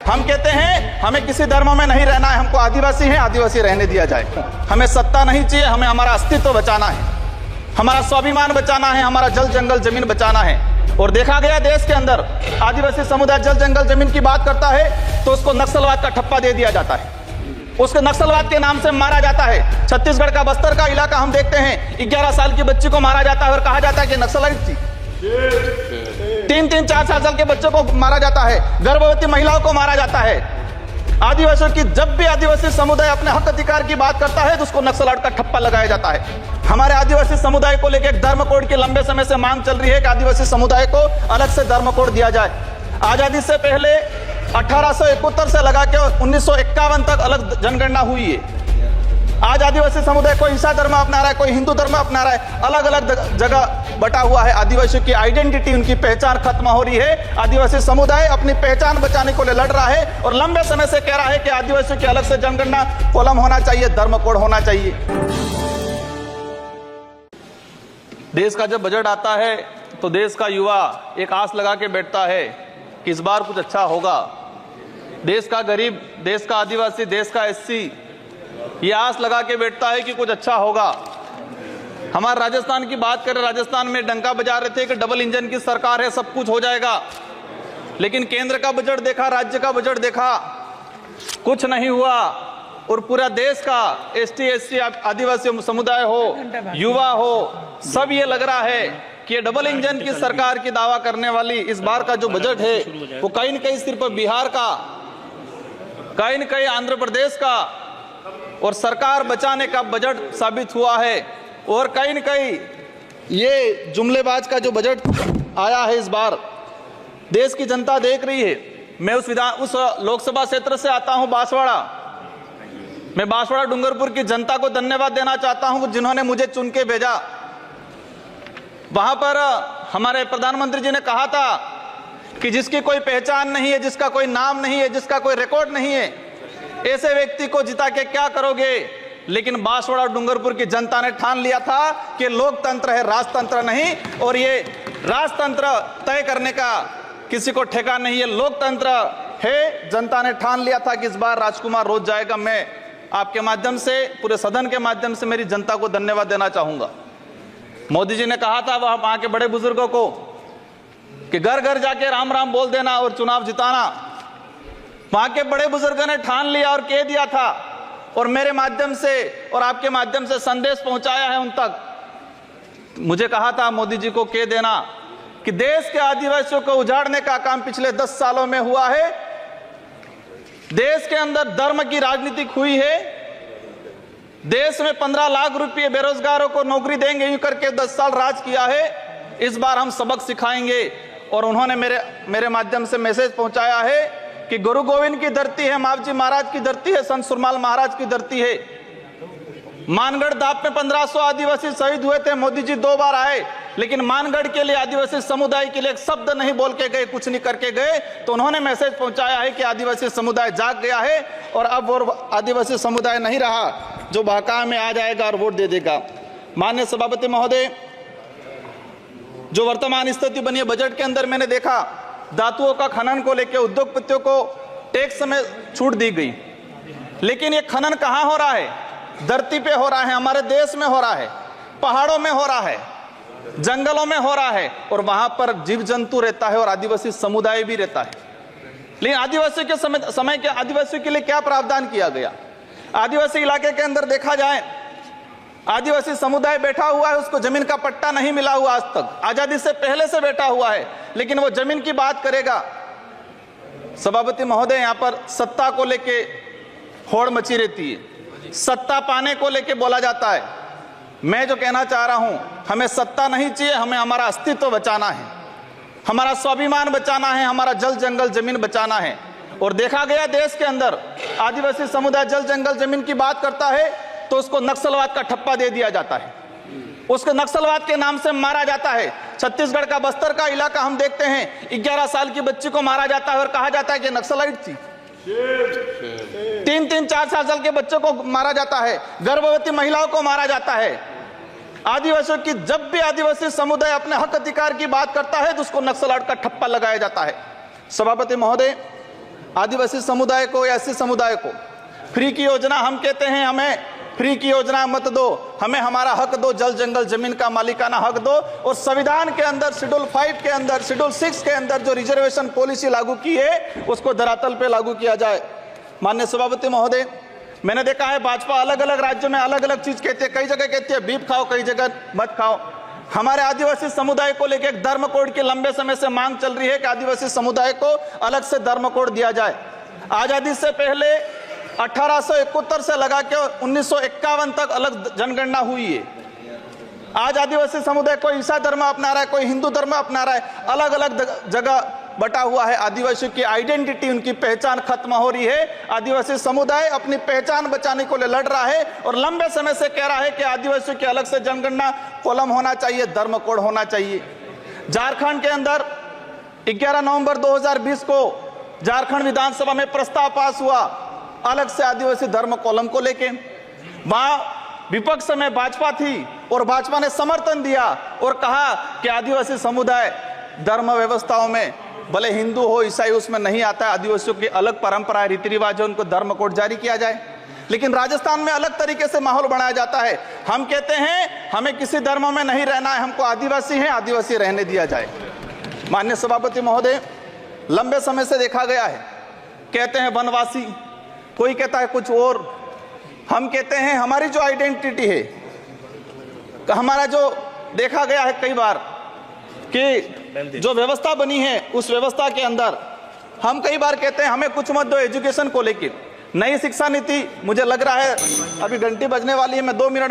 हम कहते हैं हमें किसी धर्म में नहीं रहना है, हमको आदिवासी है, आदिवासी रहने दिया जाए। हमें सत्ता नहीं चाहिए, हमें हमारा अस्तित्व बचाना है, हमारा स्वाभिमान बचाना है, हमारा जल जंगल जमीन बचाना है। और देखा गया देश के अंदर आदिवासी समुदाय जल जंगल जमीन की बात करता है तो उसको नक्सलवाद का ठप्पा दे दिया जाता है, उसके नक्सलवाद के नाम से मारा जाता है। छत्तीसगढ़ का बस्तर का इलाका हम देखते हैं, 11 साल की बच्ची को मारा जाता है और कहा जाता है कि नक्सलाइट थी। 3-3, 4 साल के बच्चों को मारा जाता है, गर्भवती महिलाओं को मारा जाता है। आदिवासियों की जब भी आदिवासी समुदाय अपने हक अधिकार की बात करता है तो उसको नक्सलवाद का ठप्पा लगाया जाता है। हमारे आदिवासी समुदाय को लेकर एक धर्म कोड की लंबे समय से मांग चल रही है कि आदिवासी समुदाय को अलग से धर्म कोड दिया जाए। आजादी से पहले 1871 से लगा के 1951 तक अलग जनगणना हुई है। आज आदिवासी समुदाय कोई ईसाई धर्म अपना रहा है, कोई हिंदू धर्म अपना रहा है, अलग अलग जगह बटा हुआ है। आदिवासियों की आइडेंटिटी, उनकी पहचान खत्म हो रही है। आदिवासी समुदाय अपनी पहचान बचाने को लिए लड़ रहा है और लंबे समय से कह रहा है कि आदिवासियों की अलग से जनगणना कॉलम होना चाहिए, धर्म कोड होना चाहिए। देश का जब बजट आता है तो देश का युवा एक आस लगा के बैठता है कि इस बार कुछ अच्छा होगा। देश का गरीब, देश का आदिवासी, देश का एससी ये आस लगा के बैठता है कि कुछ अच्छा होगा। हमारे राजस्थान की बात करें, राजस्थान में डंका बजा रहे थे कि डबल इंजन की सरकार है, सब कुछ हो जाएगा। लेकिन केंद्र का बजट देखा, राज्य का बजट देखा, कुछ नहीं हुआ। और पूरा देश का एसटी, एससी, आदिवासी समुदाय हो, युवा हो, सब ये लग रहा है कि डबल इंजन की सरकार की दावा करने वाली इस बार का जो बजट है वो कहीं न कहीं सिर्फ बिहार का, कहीं न कहीं आंध्र प्रदेश का और सरकार बचाने का बजट साबित हुआ है। और कहीं न कहीं ये जुमलेबाज का जो बजट आया है इस बार, देश की जनता देख रही है। मैं उस लोकसभा क्षेत्र से आता हूं, बांसवाड़ा। मैं बांसवाड़ा डूंगरपुर की जनता को धन्यवाद देना चाहता हूं जिन्होंने मुझे चुन के भेजा। वहां पर हमारे प्रधानमंत्री जी ने कहा था कि जिसकी कोई पहचान नहीं है, जिसका कोई नाम नहीं है, जिसका कोई रिकॉर्ड नहीं है, ऐसे व्यक्ति को जिता के क्या करोगे। लेकिन बांसवाड़ा डूंगरपुर की जनता ने ठान लिया था कि लोकतंत्र है, राजतंत्र नहीं। और ये राजतंत्र तय करने का किसी को ठेका नहीं है, लोकतंत्र है। जनता ने ठान लिया था कि इस बार राजकुमार रोज जाएगा। मैं आपके माध्यम से, पूरे सदन के माध्यम से मेरी जनता को धन्यवाद देना चाहूंगा। मोदी जी ने कहा था वहां के बड़े बुजुर्गों को कि घर घर जाके राम राम बोल देना और चुनाव जिताना। वहां के बड़े बुजुर्गों ने ठान लिया और कह दिया था, और मेरे माध्यम से और आपके माध्यम से संदेश पहुंचाया है उन तक। मुझे कहा था मोदी जी को कह देना कि देश के आदिवासियों को उजाड़ने का काम पिछले 10 सालों में हुआ है। देश के अंदर धर्म की राजनीति हुई है। देश में 15 लाख रुपए बेरोजगारों को नौकरी देंगे यूं करके 10 साल राज किया है। इस बार हम सबक सिखाएंगे। और उन्होंने मेरे माध्यम से मैसेज पहुंचाया है कि गुरु गोविंद की धरती है, मावजी महाराज की धरती है, संत सुरमाल महाराज की धरती है। मानगढ़ दाप में 1500 आदिवासी शहीद हुए थे। मोदी जी 2 बार आए, लेकिन मानगढ़ के लिए, आदिवासी समुदाय के लिए एक शब्द नहीं बोल के गए, कुछ नहीं करके गए। तो उन्होंने मैसेज पहुंचाया है कि आदिवासी समुदाय जाग गया है और अब वो आदिवासी समुदाय नहीं रहा जो बहका में आ जाएगा और वोट दे देगा। माननीय सभापति महोदय, जो वर्तमान स्थिति बनी है बजट के अंदर, मैंने देखा धातुओं का खनन को लेकर उद्योगपतियों को टैक्स में छूट दी गई। लेकिन ये खनन कहां हो रहा है? धरती पे हो रहा है, हमारे देश में हो रहा है, पहाड़ों में हो रहा है, जंगलों में हो रहा है। और वहां पर जीव जंतु रहता है और आदिवासी समुदाय भी रहता है। लेकिन आदिवासी के समय के आदिवासियों के लिए क्या प्रावधान किया गया? आदिवासी इलाके के अंदर देखा जाए, आदिवासी समुदाय बैठा हुआ है, उसको जमीन का पट्टा नहीं मिला हुआ आज तक, आजादी से पहले से बैठा हुआ है। लेकिन वो जमीन की बात करेगा। सभापति महोदय, यहाँ पर सत्ता को लेके होड़ मची रहती है, सत्ता पाने को लेके बोला जाता है। मैं जो कहना चाह रहा हूं, हमें सत्ता नहीं चाहिए, हमें हमारा अस्तित्व बचाना है, हमारा स्वाभिमान बचाना है, हमारा जल जंगल जमीन बचाना है। और देखा गया देश के अंदर आदिवासी समुदाय जल जंगल जमीन की बात करता है तो उसको नक्सलवाद का ठप्पा दे दिया जाता है, उसको नक्सलवाद के नाम से मारा जाता है। छत्तीसगढ़ का बस्तर का इलाका हम देखते हैं, 11 साल की बच्ची को मारा जाता है और कहा जाता है कि नक्सलाइट थी। 3-3, 4 साल के बच्चों को मारा जाता है, गर्भवती महिलाओं को मारा जाता है। आदिवासियों की जब भी आदिवासी समुदाय अपने हक अधिकार की बात करता है तो उसको नक्सलवाद का ठप्पा लगाया जाता है। सभापति महोदय, आदिवासी समुदाय को या एससी समुदाय को फ्री की योजना, हम कहते हैं हमें फ्री की योजना मत दो, हमें हमारा हक दो, जल जंगल जमीन का मालिकाना हक दो। और संविधान के अंदर शेड्यूल 5 के अंदर, शेड्यूल 6 के अंदर जो रिजर्वेशन पॉलिसी लागू की है उसको धरातल पे लागू किया जाए। माननीय सभापति महोदय, मैंने देखा है भाजपा अलग अलग राज्यों में अलग अलग चीज कहती है, कई जगह कहती है बीफ खाओ, कई जगह मत खाओ। हमारे आदिवासी समुदाय को लेकर एक धर्म कोड की लंबे समय से मांग चल रही है कि आदिवासी समुदाय को अलग से धर्म कोड दिया जाए। आजादी से पहले 1871 से लगा के 1951 तक अलग जनगणना हुई है। आज आदिवासी समुदाय कोई ईसाई धर्म अपना रहा है, कोई हिंदू धर्म अपना रहा है, अलग अलग जगह बटा हुआ है। आदिवासियों की आइडेंटिटी, उनकी पहचान खत्म हो रही है। आदिवासी समुदाय अपनी पहचान बचाने को लड़ रहा है और लंबे समय से कह रहा है कि आदिवासियों की अलग से जनगणना कॉलम होना चाहिए, धर्म कोड होना चाहिए। झारखंड के अंदर 11 नवंबर 2020 को झारखंड विधानसभा में प्रस्ताव पास हुआ अलग से आदिवासी धर्म कॉलम को लेके। वहां विपक्ष में भाजपा थी और भाजपा ने समर्थन दिया और कहा कि आदिवासी समुदाय धर्म व्यवस्थाओं में भले हिंदू हो ईसाई उसमें नहीं आता है, आदिवासियों की अलग परंपरा रीति रिवाज है, उनको धर्म कोड जारी किया जाए। लेकिन राजस्थान में अलग तरीके से माहौल बनाया जाता है। हम कहते हैं हमें किसी धर्म में नहीं रहना है, हमको आदिवासी है, आदिवासी रहने दिया जाए। माननीय सभापति महोदय, लंबे समय से देखा गया है, कहते हैं वनवासी, कोई कहता है कुछ और। हम कहते हैं हमारी जो आइडेंटिटी है, हमारा जो देखा गया है कई बार कि जो व्यवस्था बनी है उस व्यवस्था के अंदर हम कई बार कहते हैं हमें कुछ मत दो एजुकेशन को लेकर। नई शिक्षा नीति, मुझे लग रहा है अभी घंटी बजने वाली है, मैं 2 मिनट